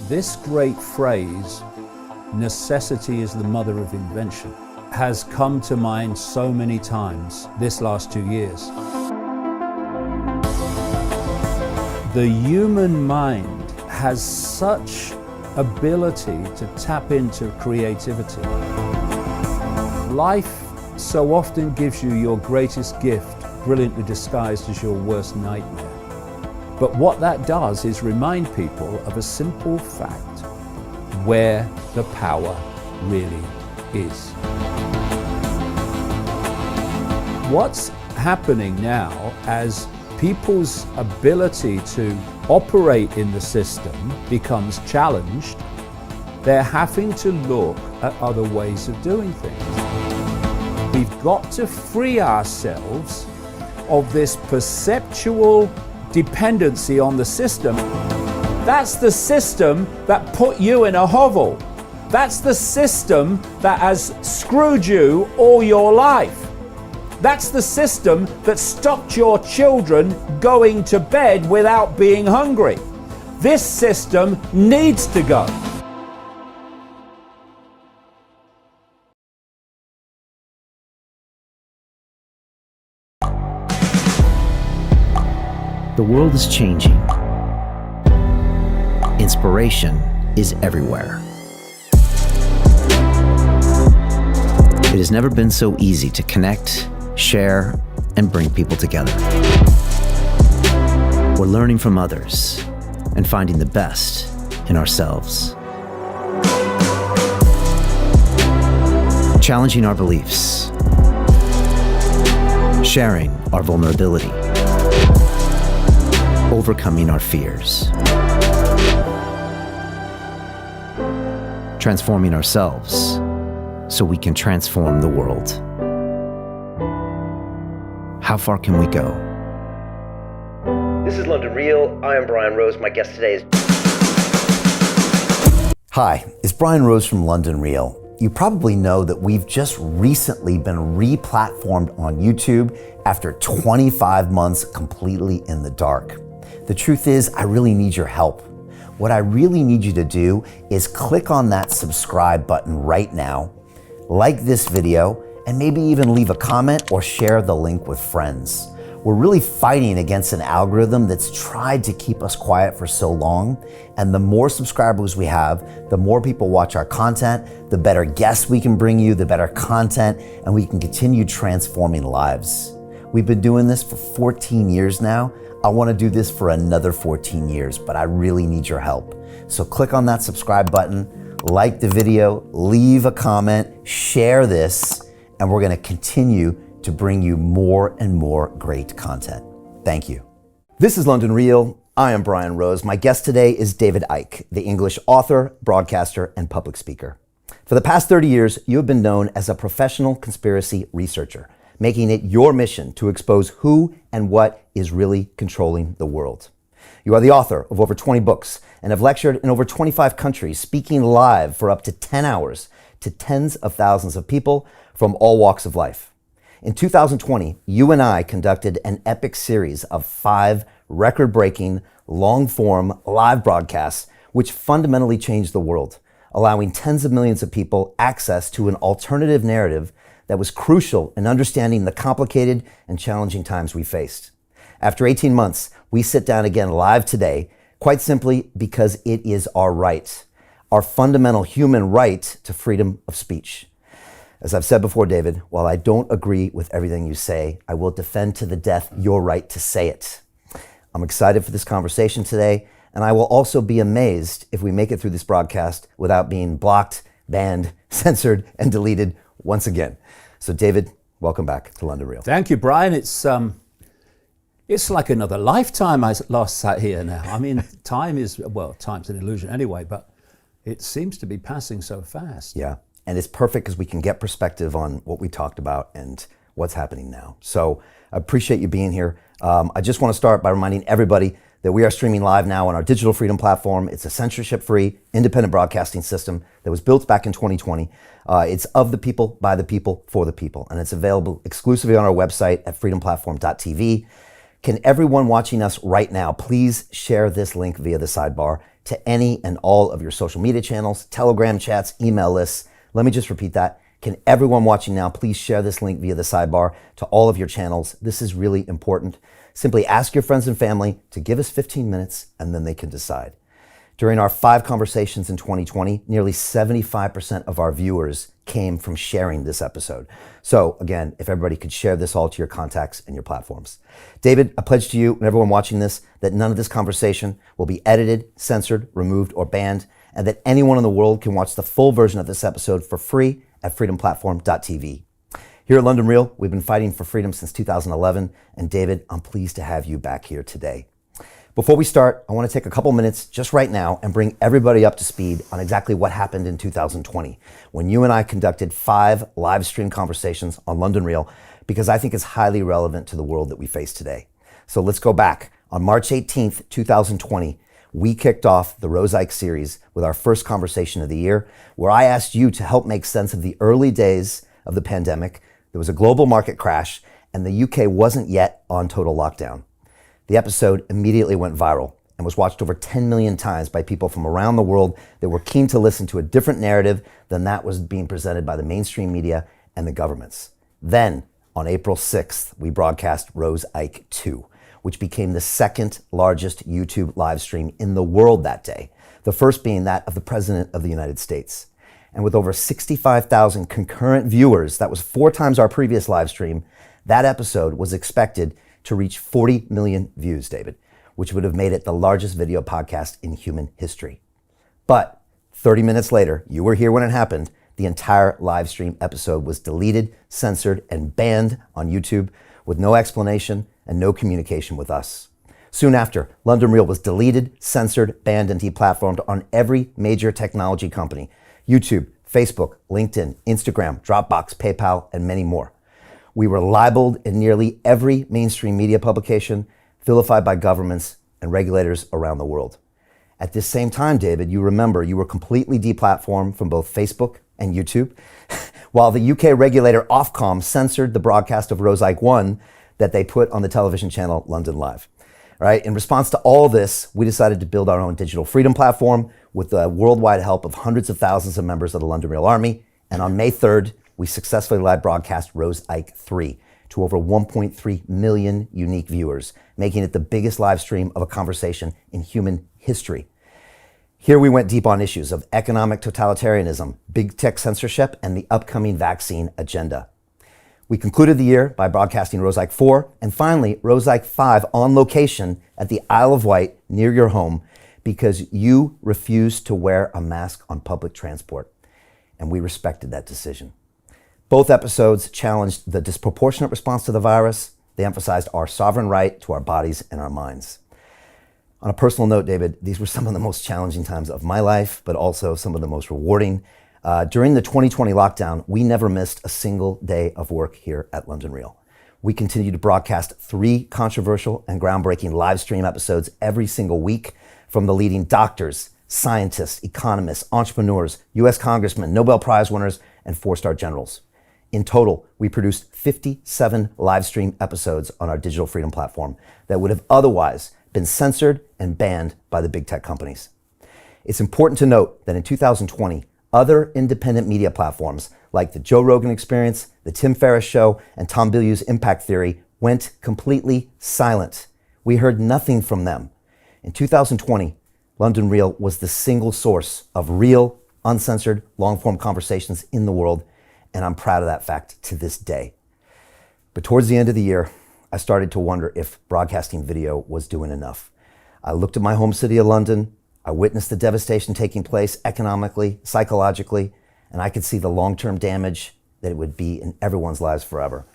This great phrase, necessity is the mother of invention, has come to mind so many times this last 2 years. The human mind has such ability to tap into creativity. Life so often gives you your greatest gift, brilliantly disguised as your worst nightmare. But what that does is remind people of a simple fact, where the power really is. What's happening now as people's ability to operate in the system becomes challenged, they're having to look at other ways of doing things. We've got to free ourselves of this perceptual dependency on the system. That's the system that put you in a hovel. That's the system that has screwed you all your life. That's the system that stopped your children going to bed without being hungry. This system needs to go. The world is changing. Inspiration is everywhere. It has never been so easy to connect, share, and bring people together. We're learning from others and finding the best in ourselves. Challenging our beliefs. Sharing our vulnerability. Overcoming our fears. Transforming ourselves so we can transform the world. How far can we go? This is London Real. I am Brian Rose. My guest today is... Hi, it's Brian Rose from London Real. You probably know that we've just recently been re-platformed on YouTube after 25 months completely in the dark. The truth is, I really need your help. What I really need you to do is click on that subscribe button right now, like this video, and maybe even leave a comment or share the link with friends. We're really fighting against an algorithm that's tried to keep us quiet for so long, and the more subscribers we have, the more people watch our content, the better guests we can bring you, the better content, and we can continue transforming lives. We've been doing this for 14 years now. I want to do this for another 14 years, but I really need your help. So click on that subscribe button, like the video, leave a comment, share this, and we're going to continue to bring you more and more great content. Thank you. This is London Real. I am Brian Rose. My guest today is David Icke, the English author, broadcaster, and public speaker. For the past 30 years, you have been known as a professional conspiracy researcher, making it your mission to expose who and what is really controlling the world. You are the author of over 20 books and have lectured in over 25 countries, speaking live for up to 10 hours to tens of thousands of people from all walks of life. In 2020, you and I conducted an epic series of 5 record-breaking, long-form live broadcasts which fundamentally changed the world, allowing tens of millions of people access to an alternative narrative that was crucial in understanding the complicated and challenging times we faced. After 18 months, we sit down again live today, quite simply because it is our right, our fundamental human right to freedom of speech. As I've said before, David, while I don't agree with everything you say, I will defend to the death your right to say it. I'm excited for this conversation today, and I will also be amazed if we make it through this broadcast without being blocked, banned, censored, and deleted once again. So David, welcome back to London Real. Thank you, Brian. It's like another lifetime I last sat here now. I mean, time's an illusion anyway, but it seems to be passing so fast. Yeah, and it's perfect because we can get perspective on what we talked about and what's happening now. So I appreciate you being here. I just want to start by reminding everybody that we are streaming live now on our Digital Freedom platform. It's a censorship-free, independent broadcasting system that was built back in 2020. It's of the people, by the people, for the people, and it's available exclusively on our website at freedomplatform.tv. Can everyone watching us right now please share this link via the sidebar to any and all of your social media channels, Telegram chats, email lists? Let me just repeat that. Can everyone watching now please share this link via the sidebar to all of your channels? This is really important. Simply ask your friends and family to give us 15 minutes and then they can decide. During our 5 conversations in 2020, nearly 75% of our viewers came from sharing this episode. So again, if everybody could share this all to your contacts and your platforms. David, I pledge to you and everyone watching this that none of this conversation will be edited, censored, removed, or banned, and that anyone in the world can watch the full version of this episode for free at freedomplatform.tv. Here at London Real, we've been fighting for freedom since 2011, and David, I'm pleased to have you back here today. Before we start, I want to take a couple minutes just right now and bring everybody up to speed on exactly what happened in 2020 when you and I conducted 5 live stream conversations on London Real, because I think it's highly relevant to the world that we face today. So let's go back. On March 18th, 2020, we kicked off the Rose Icke series with our first conversation of the year, where I asked you to help make sense of the early days of the pandemic. There was a global market crash and the UK wasn't yet on total lockdown. The episode immediately went viral and was watched over 10 million times by people from around the world that were keen to listen to a different narrative than that was being presented by the mainstream media and the governments. Then, on April 6th, we broadcast Rose Icke 2, which became the second largest YouTube live stream in the world that day, the first being that of the President of the United States. And with over 65,000 concurrent viewers, that was 4 times our previous live stream, that episode was expected to reach 40 million views, David, which would have made it the largest video podcast in human history. But 30 minutes later, you were here when it happened, the entire live stream episode was deleted, censored, and banned on YouTube with no explanation and no communication with us. Soon after, London Real was deleted, censored, banned, and deplatformed on every major technology company: YouTube, Facebook, LinkedIn, Instagram, Dropbox, PayPal, and many more. We were libeled in nearly every mainstream media publication, vilified by governments and regulators around the world. At this same time, David, you remember you were completely deplatformed from both Facebook and YouTube, while the UK regulator Ofcom censored the broadcast of Rose Icke 1 that they put on the television channel London Live. Right? In response to all this, we decided to build our own digital freedom platform with the worldwide help of hundreds of thousands of members of the London Real Army. And on May 3rd, we successfully live broadcast Rose Icke 3 to over 1.3 million unique viewers, making it the biggest live stream of a conversation in human history. Here we went deep on issues of economic totalitarianism, big tech censorship, and the upcoming vaccine agenda. We concluded the year by broadcasting Rose Icke 4 and finally Rose Icke 5 on location at the Isle of Wight near your home because you refused to wear a mask on public transport. And we respected that decision. Both episodes challenged the disproportionate response to the virus. They emphasized our sovereign right to our bodies and our minds. On a personal note, David, these were some of the most challenging times of my life, but also some of the most rewarding. During the 2020 lockdown, we never missed a single day of work here at London Real. We continued to broadcast 3 controversial and groundbreaking live stream episodes every single week from the leading doctors, scientists, economists, entrepreneurs, US congressmen, Nobel Prize winners, and 4-star generals. In total, we produced 57 live stream episodes on our digital freedom platform that would have otherwise been censored and banned by the big tech companies. It's important to note that in 2020, other independent media platforms like the Joe Rogan Experience, the Tim Ferriss Show, and Tom Bilyeu's Impact Theory went completely silent. We heard nothing from them. In 2020, London Real was the single source of real, uncensored, long-form conversations in the world, and I'm proud of that fact to this day. But towards the end of the year, I started to wonder if broadcasting video was doing enough. I looked at my home city of London, I witnessed the devastation taking place economically, psychologically, and I could see the long-term damage that it would be in everyone's lives forever.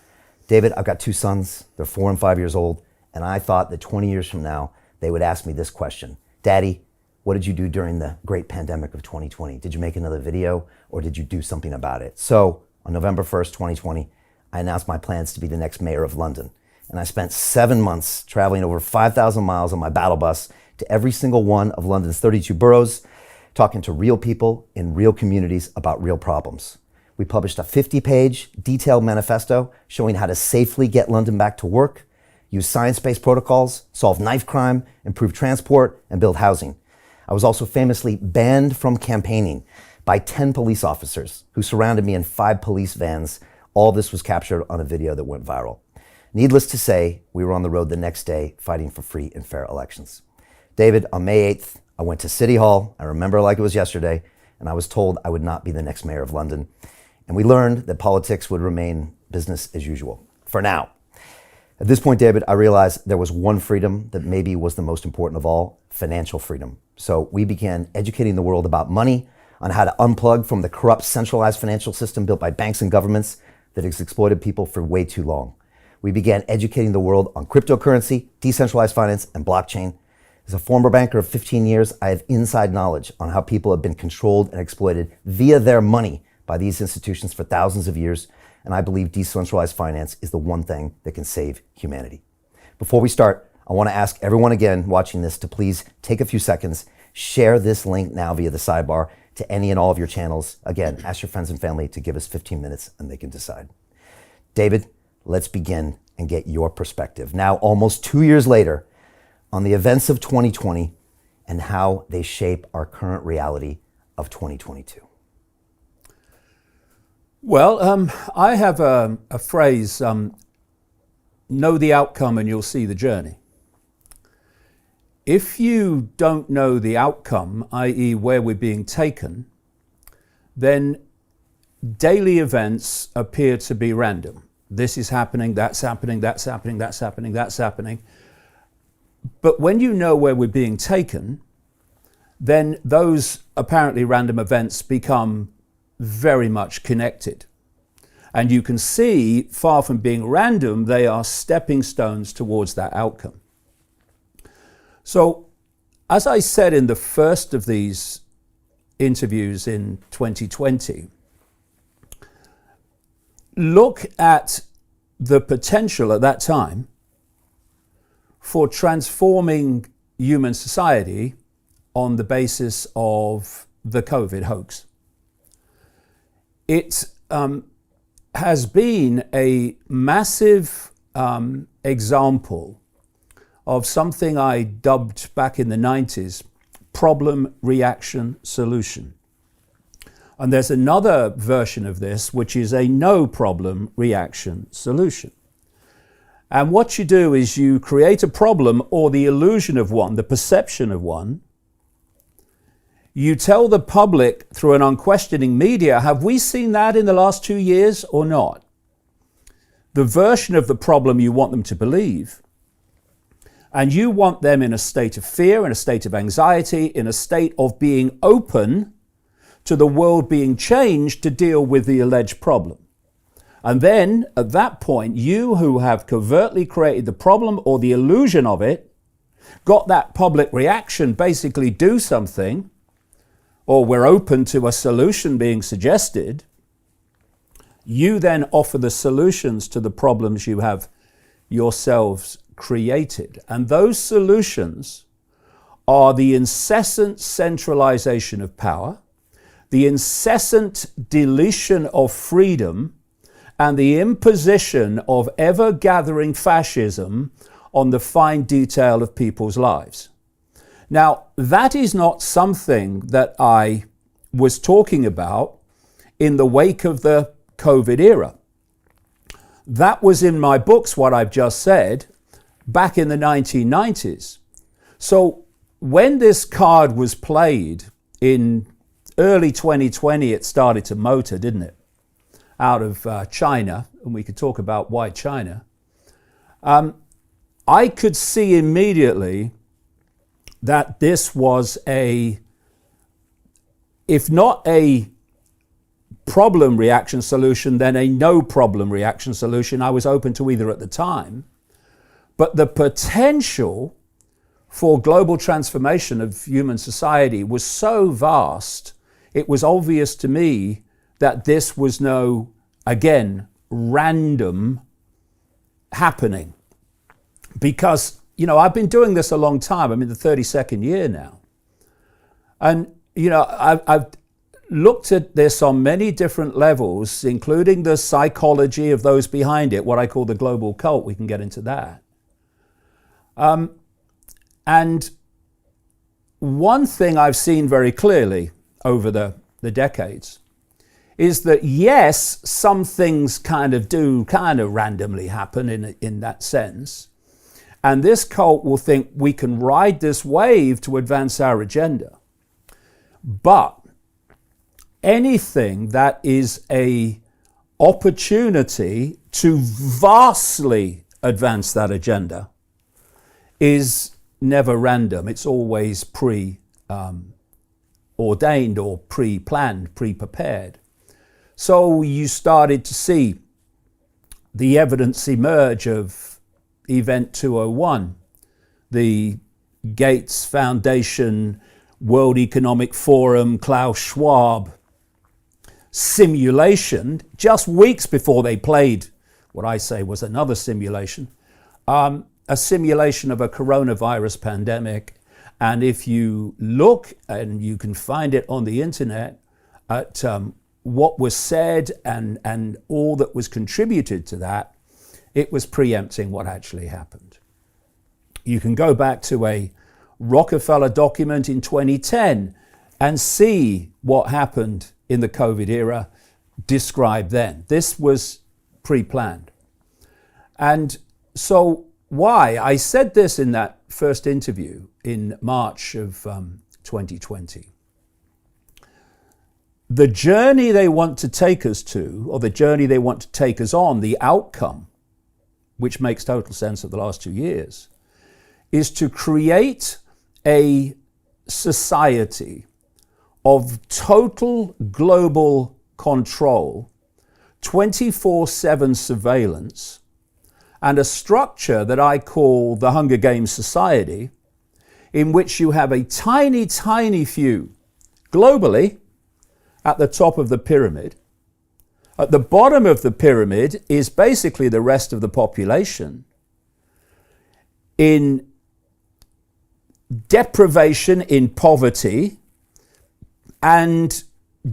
David, I've got 2 sons, they're 4 and 5 years old, and I thought that 20 years from now, they would ask me this question: Daddy, what did you do during the great pandemic of 2020? Did you make another video or did you do something about it? So on November 1st, 2020, I announced my plans to be the next mayor of London. And I spent 7 months traveling over 5,000 miles on my battle bus to every single one of London's 32 boroughs, talking to real people in real communities about real problems. We published a 50-page detailed manifesto showing how to safely get London back to work, use science-based protocols, solve knife crime, improve transport, and build housing. I was also famously banned from campaigning by 10 police officers who surrounded me in 5 police vans. All this was captured on a video that went viral. Needless to say, we were on the road the next day fighting for free and fair elections. David, on May 8th, I went to City Hall. I remember like it was yesterday, and I was told I would not be the next mayor of London. And we learned that politics would remain business as usual, for now. At this point, David, I realized there was one freedom that maybe was the most important of all, financial freedom. So we began educating the world about money, on how to unplug from the corrupt, centralized financial system built by banks and governments that has exploited people for way too long. We began educating the world on cryptocurrency, decentralized finance, and blockchain. As a former banker of 15 years, I have inside knowledge on how people have been controlled and exploited via their money by these institutions for thousands of years, and I believe decentralized finance is the one thing that can save humanity. Before we start, I want to ask everyone again watching this to please take a few seconds, share this link now via the sidebar to any and all of your channels. Again, ask your friends and family to give us 15 minutes and they can decide. David, let's begin and get your perspective. Now, almost 2 years later, on the events of 2020 and how they shape our current reality of 2022. Well, I have a phrase, know the outcome and you'll see the journey. If you don't know the outcome, i.e. where we're being taken, then daily events appear to be random. This is happening, that's happening, that's happening, that's happening, that's happening. But when you know where we're being taken, then those apparently random events become very much connected. And you can see, far from being random, they are stepping stones towards that outcome. So, as I said in the first of these interviews in 2020, look at the potential at that time for transforming human society on the basis of the COVID hoax. It has been a massive example of something I dubbed back in the 90s, problem, reaction, solution. And there's another version of this, which is a no problem, reaction, solution. And what you do is you create a problem or the illusion of one, the perception of one. You tell the public through an unquestioning media, have we seen that in the last 2 years or not? The version of the problem you want them to believe. And you want them in a state of fear, in a state of anxiety, in a state of being open to the world being changed to deal with the alleged problem. And then at that point, you who have covertly created the problem or the illusion of it, got that public reaction basically do something, or we're open to a solution being suggested, you then offer the solutions to the problems you have yourselves created. And those solutions are the incessant centralization of power, the incessant deletion of freedom, and the imposition of ever-gathering fascism on the fine detail of people's lives. Now, that is not something that I was talking about in the wake of the COVID era. That was in my books, what I've just said, back in the 1990s. So when this card was played in early 2020, it started to motor, didn't it? Out of China, and we could talk about why China. I could see immediately that this was if not a problem reaction solution, then a no problem reaction solution. I was open to either at the time. But the potential for global transformation of human society was so vast, it was obvious to me that this was no, again, random happening. Because, I've been doing this a long time. I'm in the 32nd year now. And, I've looked at this on many different levels, including the psychology of those behind it, what I call the global cult. We can get into that. And one thing I've seen very clearly over the decades is that, yes, some things kind of randomly happen in that sense. And this cult will think we can ride this wave to advance our agenda. But anything that is a opportunity to vastly advance that agenda is never random. It's always ordained or pre-planned, pre-prepared. So you started to see the evidence emerge of Event 201, the Gates Foundation, World Economic Forum, Klaus Schwab simulation, just weeks before they played what I say was another simulation, a simulation of a coronavirus pandemic. And if you look, and you can find it on the internet, at what was said and all that was contributed to that, it was preempting what actually happened. You can go back to a Rockefeller document in 2010 and see what happened in the COVID era described then. This was pre-planned. And so why? I said this in that first interview in March of 2020. The journey they want to take us to, or the journey they want to take us on, the outcome, which makes total sense of the last 2 years, is to create a society of total global control, 24/7 surveillance, and a structure that I call the Hunger Games society, in which you have a tiny, tiny few globally at the top of the pyramid. At the bottom of the pyramid is basically the rest of the population in deprivation, in poverty, and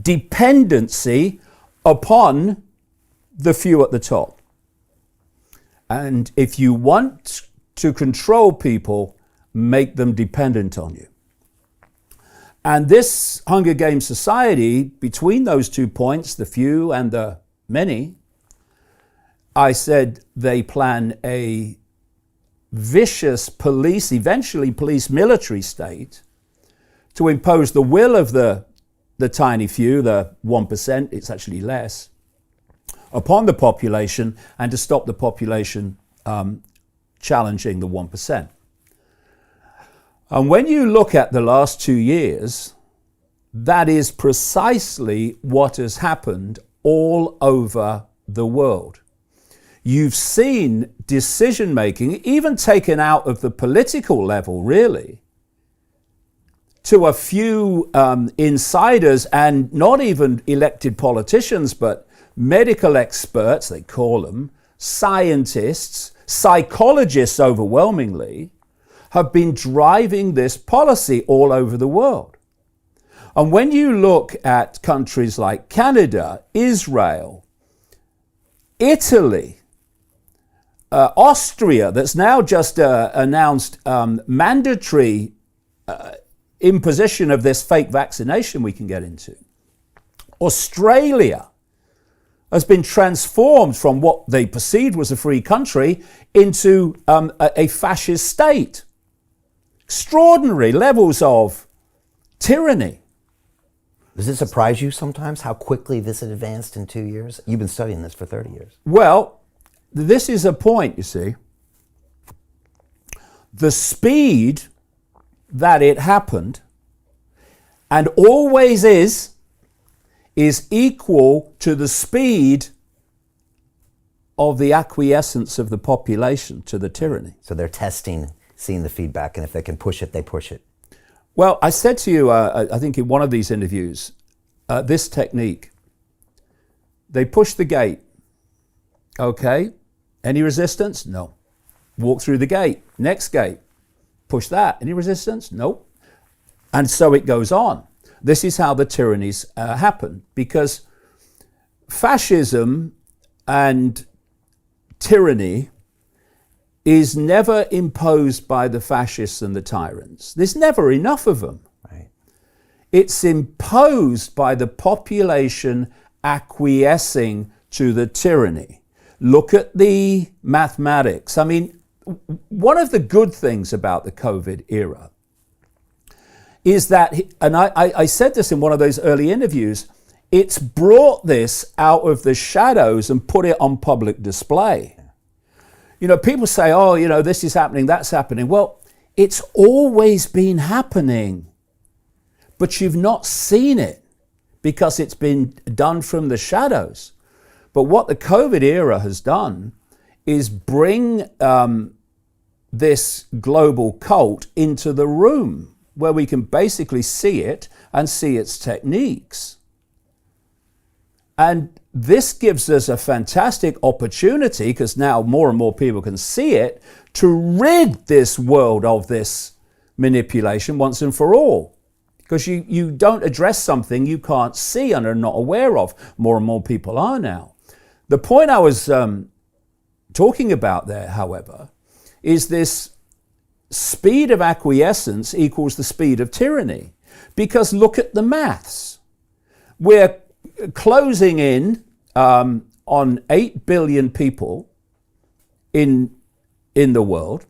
dependency upon the few at the top. And if you want to control people, make them dependent on you. And this Hunger Games society, between those 2 points, the few and the many, I said they plan a vicious police, eventually police military state, to impose the will of the tiny few, the 1%, it's actually less, upon the population, and to stop the population challenging the 1%. And when you look at the last 2 years, that is precisely what has happened all over the world. You've seen decision-making, even taken out of the political level, really, to a few insiders, and not even elected politicians, but medical experts, they call them, scientists, psychologists overwhelmingly, have been driving this policy all over the world. And when you look at countries like Canada, Israel, Italy, Austria, that's now just announced mandatory imposition of this fake vaccination we can get into. Australia has been transformed from what they perceived was a free country into a fascist state. Extraordinary levels of tyranny. Does it surprise you sometimes how quickly this had advanced in 2 years? You've been studying this for 30 years. Well, this is a point, you see. The speed that it happened, and always is equal to the speed of the acquiescence of the population to the tyranny. So they're testing, seeing the feedback, and if they can push it, they push it. Well, I said to you, I think in one of these interviews, this technique, they push the gate. Okay, any resistance? No. Walk through the gate. Next gate. Push that. Any resistance? Nope. And so it goes on. This is how the tyrannies happen, because fascism and tyranny is never imposed by the fascists and the tyrants. There's never enough of them. Right. It's imposed by the population acquiescing to the tyranny. Look at the mathematics. I mean, one of the good things about the COVID era is that, and I said this in one of those early interviews, it's brought this out of the shadows and put it on public display. You know, people say, oh, you know, this is happening, that's happening. Well, it's always been happening, but you've not seen it because it's been done from the shadows. But what the COVID era has done is bring this global cult into the room where we can basically see it and see its techniques. And this gives us a fantastic opportunity, because now more and more people can see it, to rid this world of this manipulation once and for all. Because you don't address something you can't see and are not aware of. More and more people are now. The point I was talking about there, however, is this speed of acquiescence equals the speed of tyranny. Because look at the maths. We're closing in on 8 billion people in the world.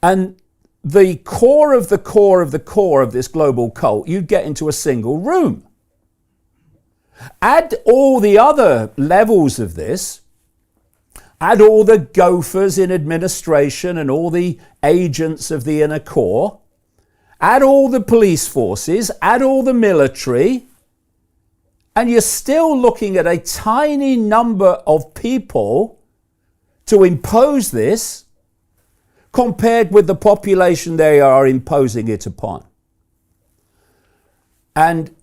And the core of the core of the core of this global cult, you'd get into a single room. Add all the other levels of this, add all the gophers in administration and all the agents of the inner core, add all the police forces, add all the military, and you're still looking at a tiny number of people to impose this compared with the population they are imposing it upon. And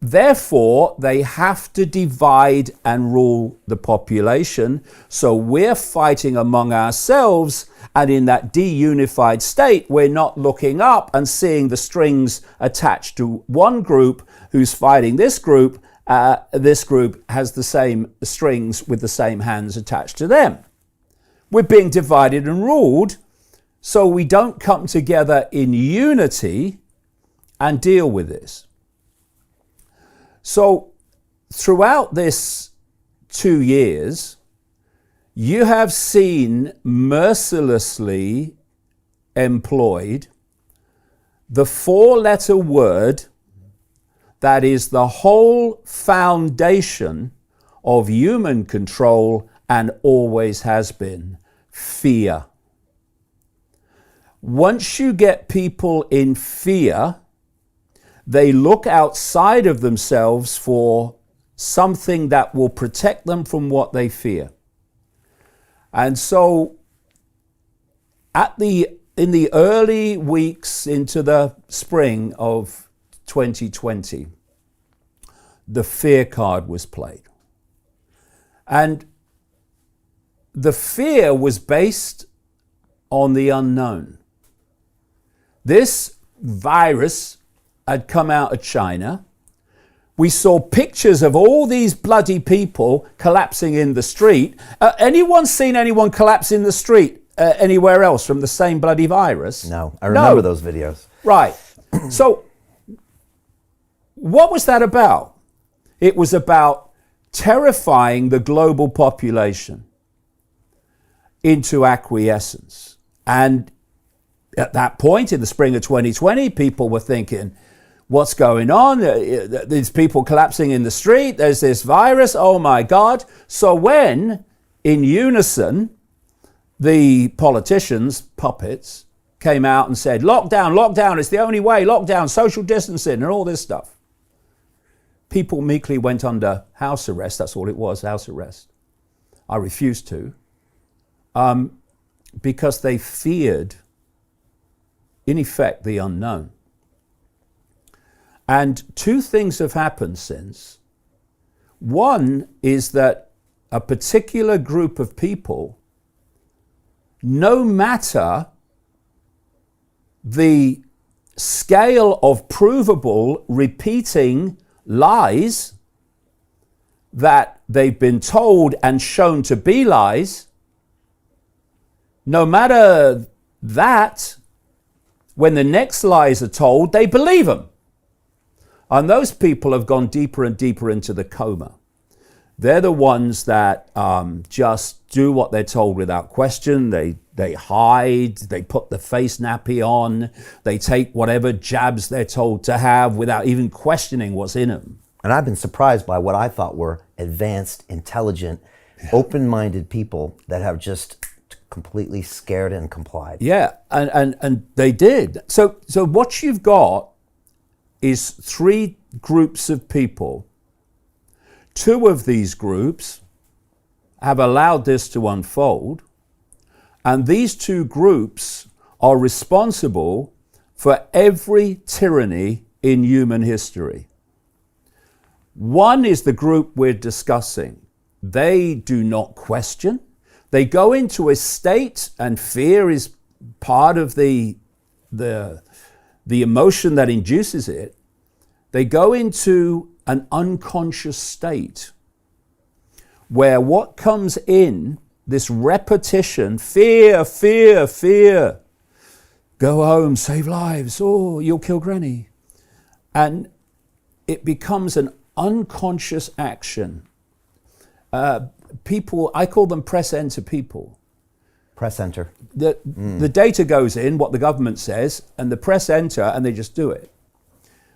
therefore, they have to divide and rule the population. So we're fighting among ourselves, and in that de-unified state, we're not looking up and seeing the strings attached to one group who's fighting this group. This group has the same strings with the same hands attached to them. We're being divided and ruled, so we don't come together in unity and deal with this. So throughout this 2 years, you have seen mercilessly employed the 4-letter word that is the whole foundation of human control and always has been: fear. Once you get people in fear, they look outside of themselves for something that will protect them from what they fear. And so in the early weeks into the spring of 2020, the fear card was played. And the fear was based on the unknown. This virus had come out of China. We saw pictures of all these bloody people collapsing in the street. Anyone seen anyone collapse in the street anywhere else from the same bloody virus? No, I remember those videos. Right. So what was that about? It was about terrifying the global population into acquiescence. And at that point, in the spring of 2020, people were thinking, what's going on? There's people collapsing in the street. There's this virus. Oh my God. So when, in unison, the politicians, puppets, came out and said, lockdown, lockdown, it's the only way, lockdown, social distancing, and all this stuff, people meekly went under house arrest. That's all it was, house arrest. I refused to, because they feared, in effect, the unknown. And 2 things have happened since. One is that a particular group of people, no matter the scale of provable repeating lies that they've been told and shown to be lies, no matter that, when the next lies are told, they believe them. And those people have gone deeper and deeper into the coma. They're the ones that just do what they're told without question. They hide, they put the face nappy on, they take whatever jabs they're told to have without even questioning what's in them. And I've been surprised by what I thought were advanced, intelligent, open-minded people that have just completely scared and complied. Yeah, and they did. So what you've got is three groups of people. Two of these groups have allowed this to unfold, and these two groups are responsible for every tyranny in human history. One is the group we're discussing. They do not question. They go into a state, and fear is part of the emotion that induces it. They go into an unconscious state where what comes in, this repetition, fear, fear, fear, go home, save lives, oh, you'll kill Granny. And it becomes an unconscious action. People, I call them press enter people. Press enter. The data goes in, what the government says, and the press enter, and they just do it.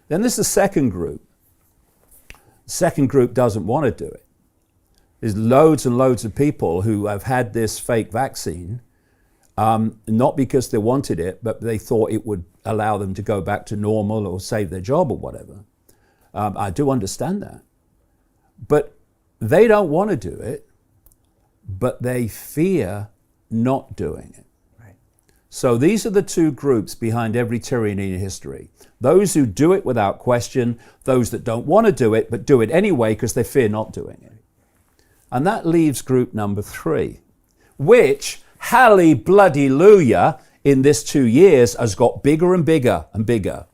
Then there's the second group. The second group doesn't want to do it. There's loads and loads of people who have had this fake vaccine, not because they wanted it, but they thought it would allow them to go back to normal or save their job or whatever. I do understand that. But they don't want to do it, but they fear not doing it. Right. So these are the two groups behind every tyranny in history. Those who do it without question, those that don't want to do it, but do it anyway because they fear not doing it. And that leaves group number three, which, hallelujah, in this 2 years has got bigger and bigger and bigger.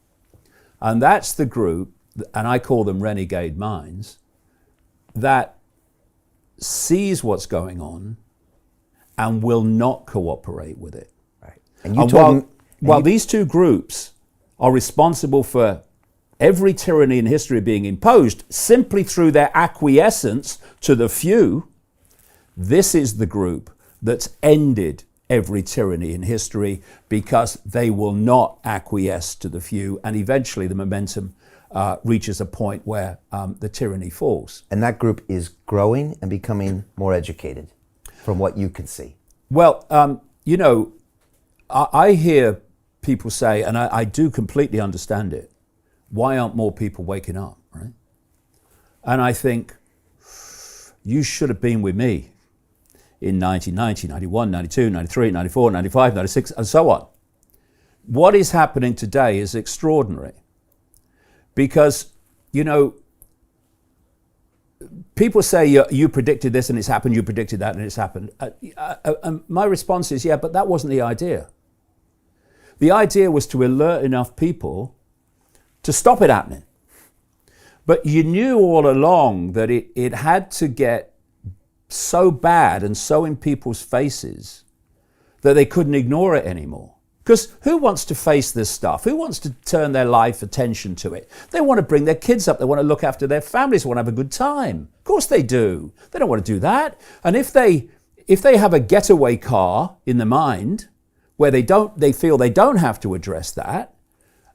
And that's the group, and I call them renegade minds, that sees what's going on and will not cooperate with it. Right. And while these two groups are responsible for every tyranny in history being imposed simply through their acquiescence to the few, this is the group that's ended every tyranny in history because they will not acquiesce to the few, and eventually the momentum reaches a point where the tyranny falls. And that group is growing and becoming more educated from what you can see. Well, I hear people say, and I do completely understand it, why aren't more people waking up, right? And I think, you should have been with me in 1990, 91, 92, 93, 94, 95, 96, and so on. What is happening today is extraordinary. Because, people say you predicted this and it's happened, you predicted that and it's happened. My response is, yeah, but that wasn't the idea. The idea was to alert enough people to stop it happening. But you knew all along that it had to get so bad and so in people's faces that they couldn't ignore it anymore. Because who wants to face this stuff? Who wants to turn their life attention to it? They want to bring their kids up. They want to look after their families. They want to have a good time. Of course they do. They don't want to do that. And if they have a getaway car in the mind where they feel they don't have to address that,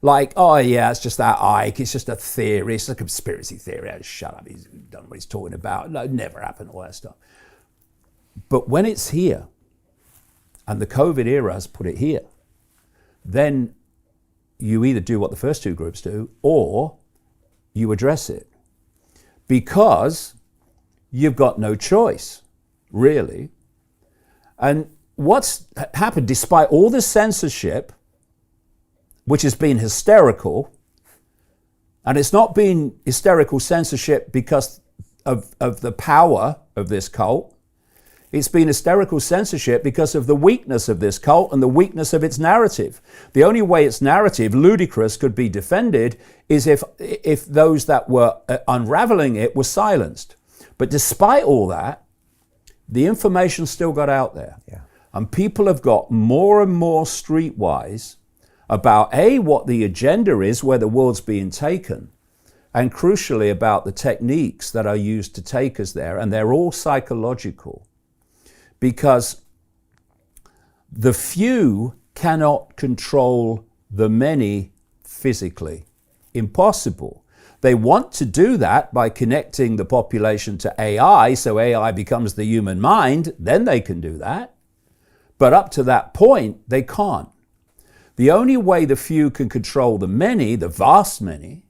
like, oh yeah, it's just that Icke, it's just a theory, it's a conspiracy theory. Oh, shut up, he's done what he's talking about. No, it never happened, all that stuff. But when it's here, and the COVID era has put it here, then you either do what the first two groups do or you address it. Because you've got no choice, really. And what's happened, despite all the censorship, which has been hysterical, and it's not been hysterical censorship because of the power of this cult. It's been hysterical censorship because of the weakness of this cult and the weakness of its narrative. The only way its narrative, ludicrous, could be defended is if those that were unraveling it were silenced. But despite all that, the information still got out there. Yeah. And people have got more and more streetwise about what the agenda is, where the world's being taken, and crucially about the techniques that are used to take us there. And they're all psychological, because the few cannot control the many physically. Impossible. They want to do that by connecting the population to AI, so AI becomes the human mind, then they can do that. But up to that point, they can't. The only way the few can control the many, the vast many,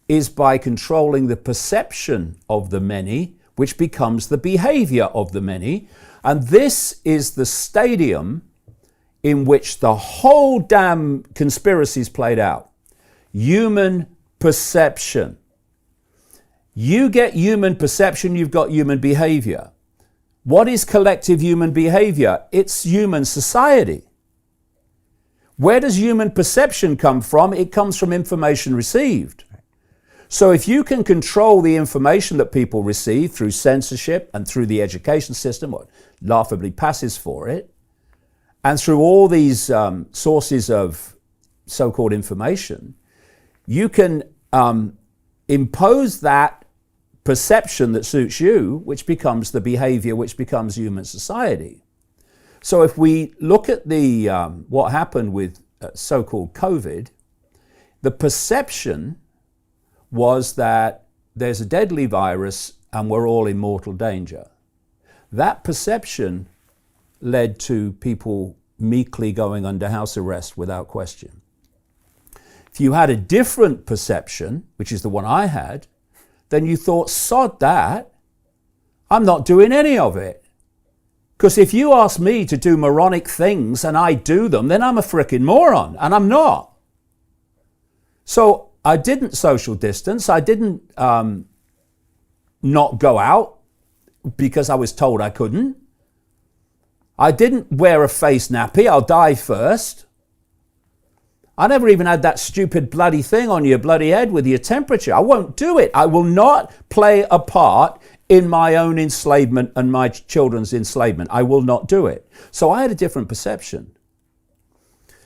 is by controlling the perception of the many, which becomes the behavior of the many. And this is the stadium in which the whole damn conspiracy is played out. Human perception. You get human perception, you've got human behavior. What is collective human behavior? It's human society. Where does human perception come from? It comes from information received. So if you can control the information that people receive through censorship and through the education system, what laughably passes for it, and through all these sources of so-called information, you can impose that perception that suits you, which becomes the behavior, which becomes human society. So if we look at the what happened with so-called COVID, the perception was that there's a deadly virus and we're all in mortal danger. That perception led to people meekly going under house arrest without question. If you had a different perception, which is the one I had, then you thought, sod that, I'm not doing any of it. Because if you ask me to do moronic things and I do them, then I'm a frickin' moron, and I'm not. So I didn't social distance. I didn't not go out because I was told I couldn't. I didn't wear a face nappy. I'll die first. I never even had that stupid bloody thing on your bloody head with your temperature. I won't do it. I will not play a part in my own enslavement and my children's enslavement. I will not do it. So I had a different perception.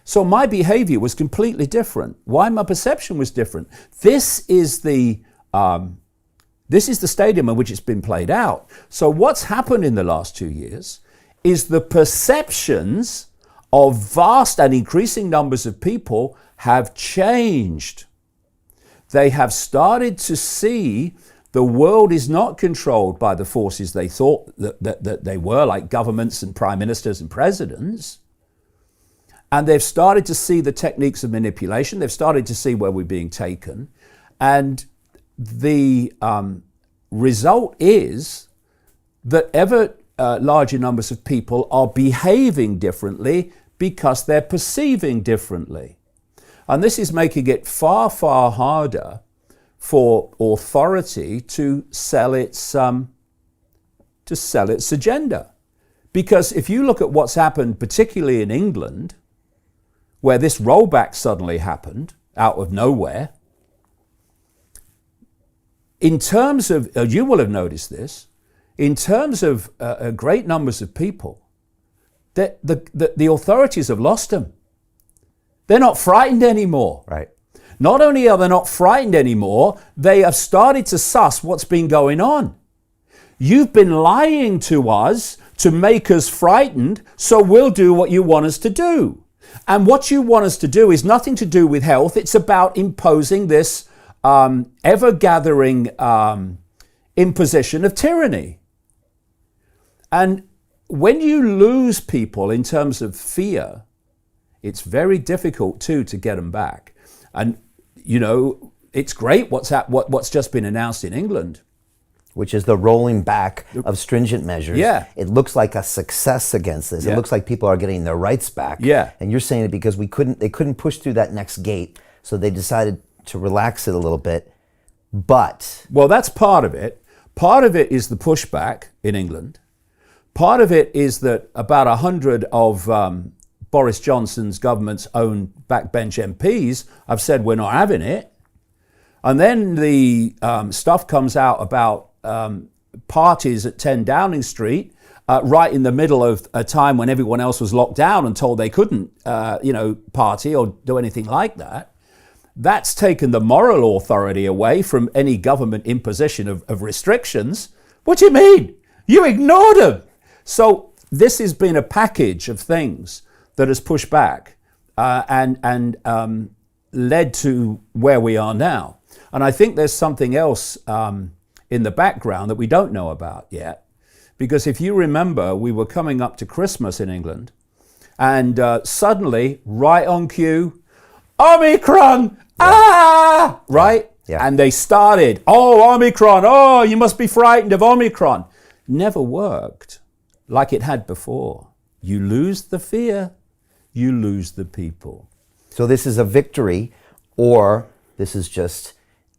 So my behavior was completely different. Why my perception was different? This is the stadium in which it's been played out. So what's happened in the last 2 years is the perceptions of vast and increasing numbers of people have changed. They have started to see the world is not controlled by the forces they thought that they were, like governments and prime ministers and presidents. And they've started to see the techniques of manipulation. They've started to see where we're being taken. And the result is that ever larger numbers of people are behaving differently because they're perceiving differently. And this is making it far, far harder for authority to sell its agenda. Because if you look at what's happened, particularly in England, where this rollback suddenly happened out of nowhere, in terms of, you will have noticed this, in terms of great numbers of people, the authorities have lost them. They're not frightened anymore. Right. Not only are they not frightened anymore, they have started to suss what's been going on. You've been lying to us to make us frightened, so we'll do what you want us to do. And what you want us to do is nothing to do with health. It's about imposing this ever-gathering imposition of tyranny. And when you lose people in terms of fear, it's very difficult too to get them back. And you know, it's great what's just been announced in England, which is the rolling back of stringent measures. Yeah. It looks like a success against this. Yeah. It looks like people are getting their rights back. Yeah. And you're saying it because they couldn't push through that next gate, so they decided to relax it a little bit. But well, that's part of it. Part of it is the pushback in England. Part of it is that about 100 of Boris Johnson's government's own backbench MPs have said we're not having it. And then the stuff comes out about parties at 10 Downing Street right in the middle of a time when everyone else was locked down and told they couldn't, party or do anything like that. That's taken the moral authority away from any government imposition of restrictions. What do you mean? You ignored them. So this has been a package of things that has pushed back and led to where we are now. And I think there's something else in the background that we don't know about yet. Because if you remember, we were coming up to Christmas in England, and suddenly, right on cue, Omicron! Ah! Right? Yeah. And they started, oh, Omicron, oh, you must be frightened of Omicron. Never worked like it had before. You lose the fear, you lose the people. So this is a victory, or this is just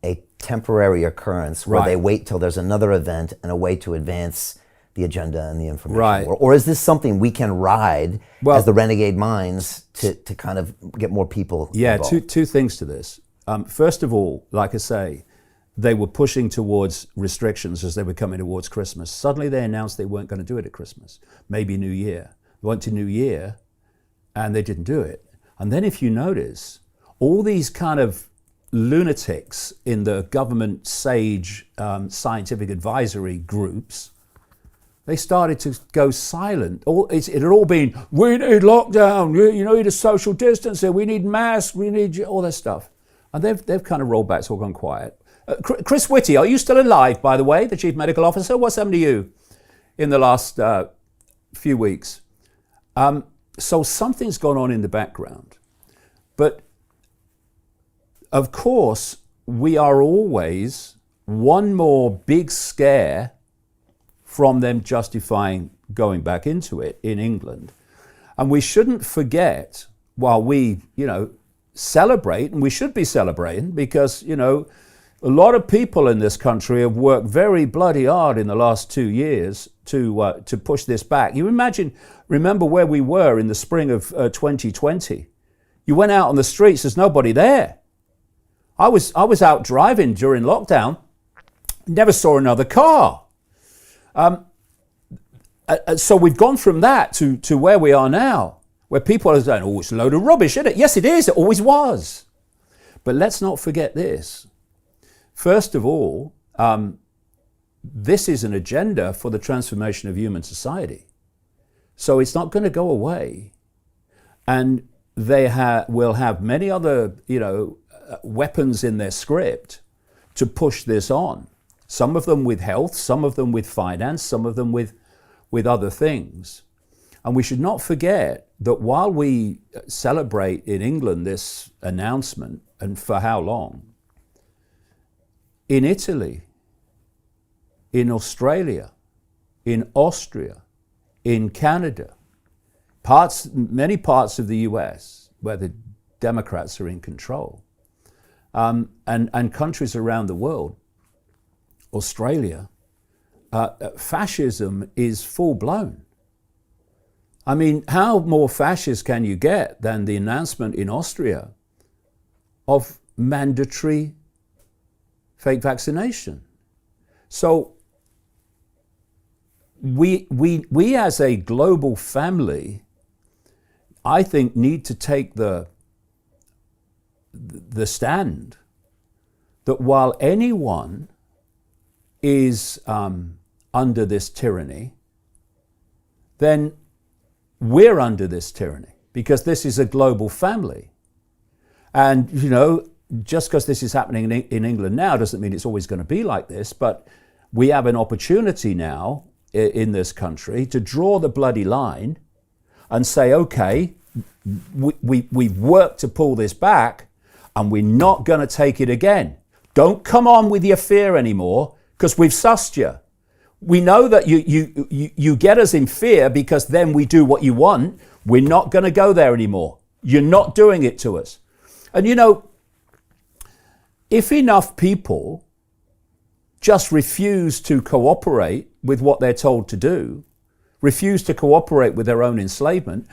a temporary occurrence where they wait till there's another event and a way to advance the agenda and the information. Right. Or is this something we can ride as the renegade minds to kind of get more people involved? Two things to this. First of all, like I say, they were pushing towards restrictions as they were coming towards Christmas. Suddenly they announced they weren't going to do it at Christmas, maybe New Year. They went to New Year and they didn't do it. And then if you notice, all these kind of lunatics in the government sage scientific advisory groups, they started to go silent. It had all been, we need lockdown, you need a social distancing, we need masks, we need all that stuff. And they've kind of rolled back, it's all gone quiet. Chris Whitty, are you still alive, by the way, the Chief Medical Officer? What's happened to you in the last few weeks? So something's gone on in the background. But of course, we are always one more big scare from them justifying going back into it in England. And we shouldn't forget, while we, celebrate, and we should be celebrating, because, a lot of people in this country have worked very bloody hard in the last 2 years to push this back. You remember where we were in the spring of 2020. You went out on the streets, there's nobody there. I was out driving during lockdown, never saw another car. So we've gone from that to where we are now, where people are saying, oh, it's a load of rubbish, isn't it? Yes, it is. It always was. But let's not forget this. First of all, this is an agenda for the transformation of human society. So it's not going to go away. And they will have many other, weapons in their script to push this on. Some of them with health, some of them with finance, some of them with other things. And we should not forget that while we celebrate in England this announcement, and for how long, in Italy, in Australia, in Austria, in Canada, many parts of the US where the Democrats are in control, and countries around the world, Australia, fascism is full blown. I mean, how more fascist can you get than the announcement in Austria of mandatory fake vaccination? So we as a global family, I think, need to take the stand that while anyone is under this tyranny, then we're under this tyranny, because this is a global family. And, just because this is happening in England now doesn't mean it's always going to be like this, but we have an opportunity now in this country to draw the bloody line and say, okay, we've worked to pull this back, and we're not going to take it again. Don't come on with your fear anymore, because we've sussed you. We know that you get us in fear because then we do what you want. We're not going to go there anymore. You're not doing it to us. And if enough people just refuse to cooperate with what they're told to do, refuse to cooperate with their own enslavement,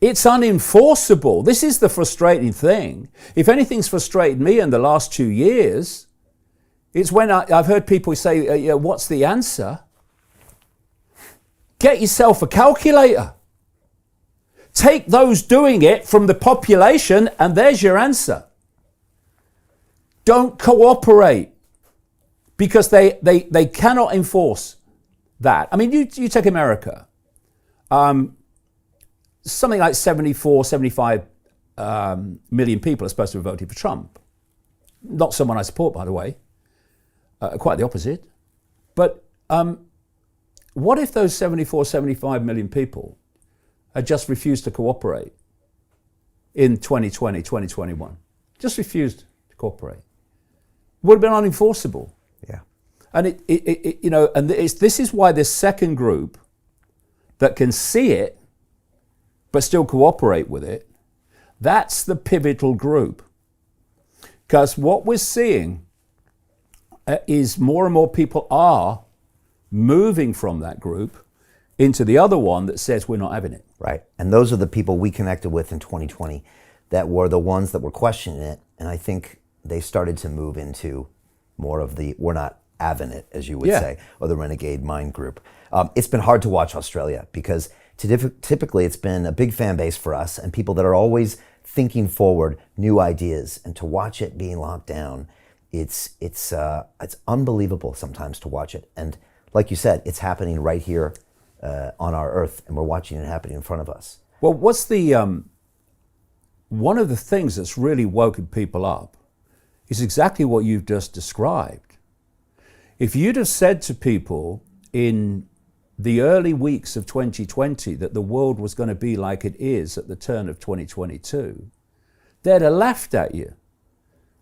it's unenforceable. This is the frustrating thing. If anything's frustrated me in the last 2 years, it's when I've heard people say, what's the answer? get yourself a calculator. Take those doing it from the population, and there's your answer. Don't cooperate, because they cannot enforce that. I mean, you take America. Something like 75 million people are supposed to have voted for Trump. Not someone I support, by the way. Quite the opposite. But what if those 75 million people had just refused to cooperate in 2020, 2021? Just refused to cooperate. Would have been unenforceable. Yeah. And this is why this second group that can see it but still cooperate with it, that's the pivotal group. Because what we're seeing is more and more people are moving from that group into the other one that says we're not having it. Right. And those are the people we connected with in 2020 that were the ones that were questioning it. And I think they started to move into more of the we're not having it, as you would say, or the renegade mind group. It's been hard to watch Australia because typically it's been a big fan base for us and people that are always thinking forward, new ideas, and to watch it being locked down, it's unbelievable sometimes to watch it. And like you said, it's happening right here on our earth, and we're watching it happening in front of us. Well, what's the one of the things that's really woken people up is exactly what you've just described. If you'd have said to people in the early weeks of 2020 that the world was going to be like it is at the turn of 2022, they'd have laughed at you.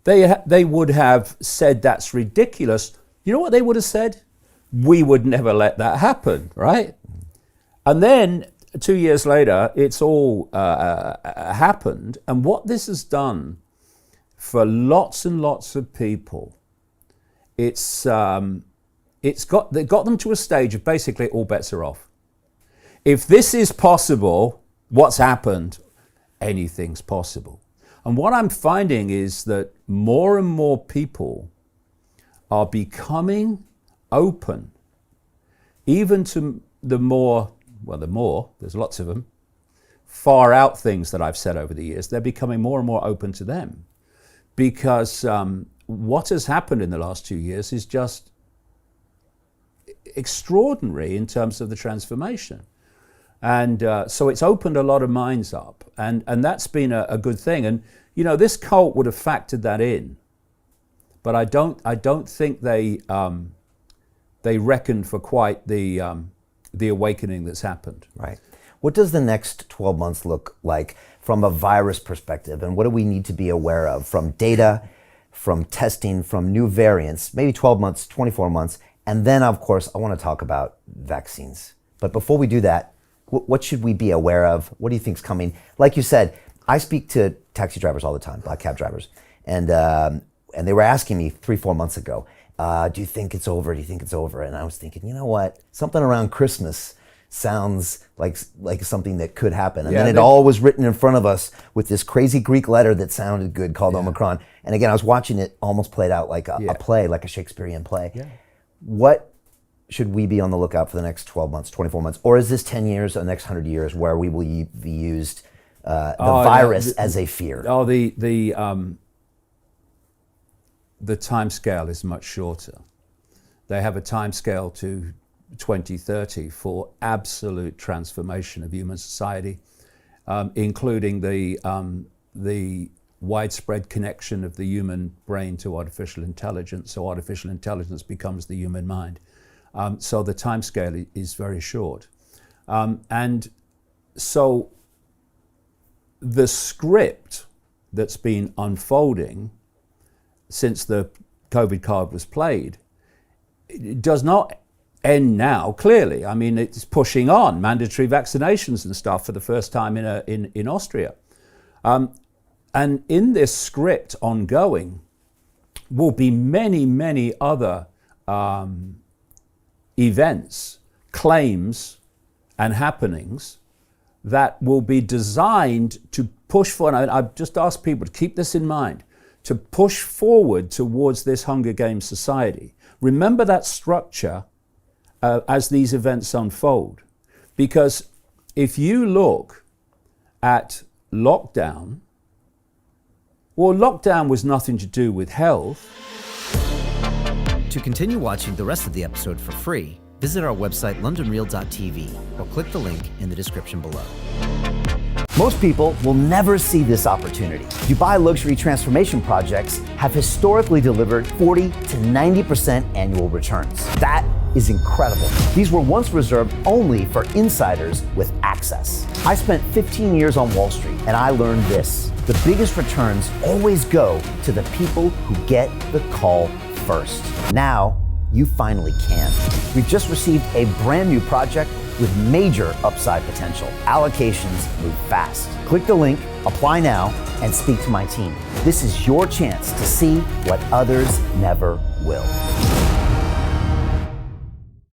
They would have said that's ridiculous. You know what they would have said? We would never let that happen, right? And then 2 years later, it's all happened. And what this has done for lots and lots of people, they got them to a stage of basically all bets are off. If this is possible, what's happened? Anything's possible. And what I'm finding is that more and more people are becoming open, even to there's lots of them, far out things that I've said over the years. They're becoming more and more open to them because what has happened in the last 2 years is just extraordinary in terms of the transformation. And so it's opened a lot of minds up, and that's been a good thing. And you know, this cult would have factored that in, but I don't think they reckoned for quite the awakening that's happened. Right. What does the next 12 months look like from a virus perspective, and what do we need to be aware of from data, from testing, from new variants, maybe 12 months, 24 months, and then of course I want to talk about vaccines. But before we do that, what should we be aware of? What do you think's coming? Like you said, I speak to taxi drivers all the time, black cab drivers, and they were asking me 3-4 months ago, do you think it's over? Do you think it's over? And I was thinking, you know what? Something around Christmas sounds like something that could happen. And then it all was written in front of us with this crazy Greek letter that sounded good called Omicron. And again, I was watching it almost played out like a play, like a Shakespearean play. Yeah. What should we be on the lookout for the next 12 months, 24 months? Or is this 10 years or the next 100 years where we will be used the virus as a fear? Oh, the time scale is much shorter. They have a time scale to 2030 for absolute transformation of human society, including the widespread connection of the human brain to artificial intelligence. So artificial intelligence becomes the human mind. So the time scale is very short. And so the script that's been unfolding since the COVID card was played, it does not end now, clearly. I mean, it's pushing on mandatory vaccinations and stuff for the first time in Austria. And in this script ongoing will be many, many other events, claims, and happenings that will be designed to push forward. And I've just asked people to keep this in mind, to push forward towards this Hunger Games society. Remember that structure as these events unfold. Because if you look at lockdown, well, lockdown was nothing to do with health. To continue watching the rest of the episode for free, visit our website londonreal.tv or click the link in the description below. Most people will never see this opportunity. Dubai luxury transformation projects have historically delivered 40 to 90% annual returns. That is incredible. These were once reserved only for insiders with access. I spent 15 years on Wall Street and I learned this: the biggest returns always go to the people who get the call first. Now, you finally can. We've just received a brand new project with major upside potential. Allocations move fast. Click the link, apply now, and speak to my team. This is your chance to see what others never will.